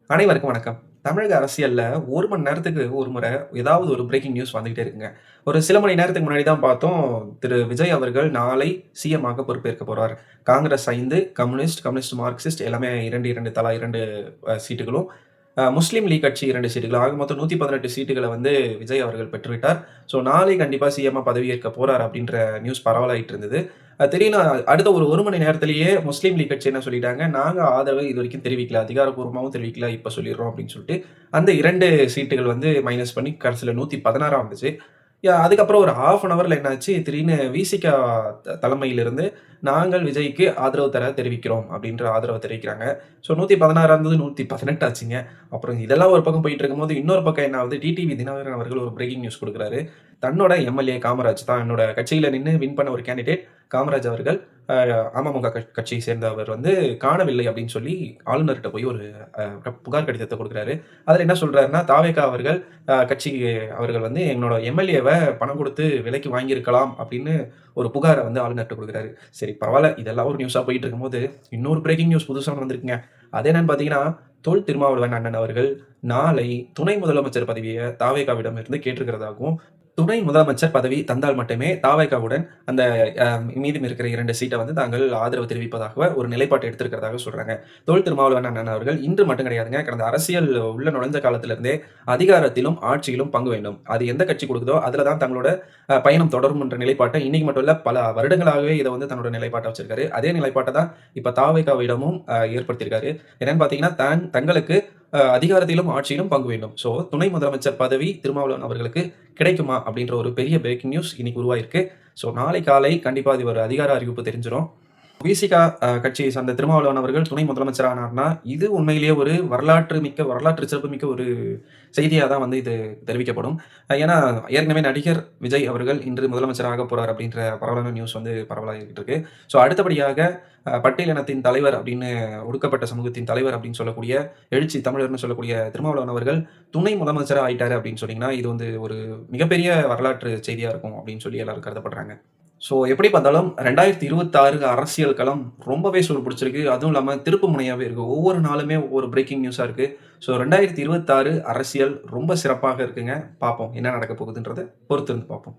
அனைவருக்கும் வணக்கம். தமிழக அரசியல்ல 1 மணி நேரத்துக்கு ஒரு முறை ஏதாவது ஒரு பிரேக்கிங் நியூஸ் வந்துகிட்டே இருக்குங்க. ஒரு சில மணி நேரத்துக்கு முன்னாடி தான் பார்த்தோம், திரு விஜய் அவர்கள் நாளை சிஎம் ஆக பொறுப்பேற்க போறார். காங்கிரஸ் 5, கம்யூனிஸ்ட், மார்க்சிஸ்ட் எல்லாமே 2, 2 தலா 2 சீட்டுகளும், முஸ்லீம் லீக் கட்சி 2 சீட்டுகள். ஆக மொத்தம் 118 சீட்டுகள வந்து விஜய் அவர்கள் பெற்றுவிட்டார். ஸோ நாளை கண்டிப்பா சிஎம்மா பதவியேற்க போறார் அப்படின்ற நியூஸ் பரவலாயிட்டு இருந்தது. திடீர்னு அடுத்த ஒரு 1 மணி நேரத்திலேயே முஸ்லீம் லீக் கட்சி என்ன சொல்லிட்டாங்க, நாங்க ஆதரவு இதுவரைக்கும் தெரிவிக்கல. அதிகாரப்பூர்வமாவும் தெரிவிக்கல. இப்ப சொல்லிடுறோம் அப்படின்னு சொல்லிட்டு, அந்த 2 சீட்டுகள் வந்து மைனஸ் பண்ணி கடைசில 116 வந்துச்சு. அதுக்கப்புறம் ஒரு 1/2 அன் ஹவர்ல என்னாச்சு, திடீர்னு விசிக தலைமையிலிருந்து நாங்கள் விஜய்க்கு ஆதரவு தர தெரிவிக்கிறோம் அப்படின்ற ஆதரவ தெரிவிக்கிறாங்க. ஸோ 116 இருந்தது 118 ஆச்சுங்க. அப்புறம் இதெல்லாம் ஒரு பக்கம் போயிட்டு இருக்கும்போது, இன்னொரு பக்கம் என்ன ஆகுது, டிடிவி தினகரன் அவர்கள் ஒரு பிரேக்கிங் நியூஸ் குடுக்குறாரு. தன்னோட எம்எல்ஏ காமராஜ் தான் என்னோட கட்சியில நின்னு வின் பண்ண ஒரு கேண்டிடேட் காமராஜ் அவர்கள் அ அமமுக கட்சியை சேர்ந்தவர் வந்து காணவில்லை அப்படின்னு சொல்லி ஆளுநர்ட்ட போய் ஒரு புகார் கடிதத்த குடுக்குறாரு. அதுல என்ன சொல்றாருன்னா, தாவேகா அவர்கள் கட்சி அவர்கள் வந்து என்னோட எம்எல்ஏவ பணம் குடுத்து விலைக்கு வாங்கியிருக்கலாம் அப்படின்னு ஒரு புகார வந்து ஆளுநர்ட்ட குடுக்குறாரு. சரி பரவால்ல. இதெல்லாம் ஒரு நியூஸா போயிட்டு இருக்கும்போது, இன்னொரு பிரேக்கிங் நியூஸ் புதுசா ஒண்ணு வந்திருக்குங்க. அது என்னன்னு பார்த்தீங்கன்னா, தொல் திருமாவளவன் அண்ணன் அவர்கள் நாளை துணை முதலமைச்சர் பதவிய தாவேகாவிடம் இருந்து கேட்டிருக்கிறதாகவும், துணை முதலமைச்சர் பதவி தந்தால் மட்டுமே தாவேகாவுடன் அந்த அ மீதம் இருக்கிற 2 சீட்ட வந்து தாங்கள் ஆதரவு தெரிவிப்பதாக ஒரு நிலைப்பாட்டை எடுத்திருக்கிறதாக சொல்றாங்க. தொல் திருமாவளவன் அண்ணன் அவர்கள் இன்று மட்டும் கிடையாதுங்க. கடந்த அரசியல் உள்ள நுழைஞ்ச காலத்திலிருந்தே அதிகாரத்திலும், ஆட்சியிலும் பங்கு வேண்டும். அது எந்த கட்சி குடுக்குதோ, அதுல தான் தங்களோட பயணம் தொடரும் என்ற நிலைப்பாட்டை இன்னைக்கு மட்டும் இல்ல, பல வருடங்களாகவே இத வந்து தன்னோட நிலைப்பாட்டா வச்சிருக்காரு. அதே நிலைப்பாட்ட தான் இப்ப தாவேகாவிடமும் ஏற்படுத்தியிருக்காரு. என்னன்னு பார்த்தீங்கன்னா, தங்களுக்கு அதிகாரத்திலும், ஆட்சியிலும் பங்கு வேண்டும். ஸோ துணை முதலமைச்சர் பதவி திருமாவளவன் அவர்களுக்கு கிடைக்குமா? அப்படின்ற ஒரு பெரிய பிரேக்கிங் நியூஸ் இன்னைக்கு உருவாயிருக்கு. ஸோ நாளை காலை கண்டிப்பா அது ஒரு அதிகார அறிவிப்பு தெரிஞ்சிரும். விசிக கட்சியை சார்ந்த திருமாவளவன் அவர்கள் துணை முதலமைச்சர் ஆனார்னா, இது உண்மையிலேயே ஒரு வரலாற்று சிறப்புமிக்க ஒரு செய்தியா தான் வந்து இது தெரிவிக்கப்படும். ஏன்னா, ஏற்கனவே நடிகர் விஜய் அவர்கள் இன்று முதலமைச்சர் ஆகப் போறார் அப்படின்ற பரவலான நியூஸ் வந்து பரவலாகிட்டு இருக்கு. ஸோ அடுத்தபடியாக பட்டியலினத்தின் தலைவர் அப்படின்னு ஒடுக்கப்பட்ட சமூகத்தின் தலைவர் அப்படின்னு சொல்லக்கூடிய எழுச்சி தமிழர்ன்னு சொல்லக்கூடிய திருமாவளவன் அவர்கள் துணை முதலமைச்சரா ஆயிட்டாரு அப்படின்னு சொன்னீங்கன்னா, இது வந்து ஒரு மிகப்பெரிய வரலாற்று செய்தியா இருக்கும் அப்படின்னு சொல்லி எல்லாரும் கருதப்படுறாங்க. ஸோ எப்படி பார்த்தாலும் 2026 அரசியல் களம் ரொம்பவே சூடு பிடிச்சிருக்கு. அதுவும் இல்லாம திருப்பு முனையாவே இருக்கு. ஒவ்வொரு நாளுமே ஒவ்வொரு பிரேக்கிங் நியூஸா இருக்கு. ஸோ 2026 அரசியல் ரொம்ப சிறப்பாக இருக்குங்க. பார்ப்போம் என்ன நடக்கப் போகுதுன்றத பொறுத்திருந்து பார்ப்போம்.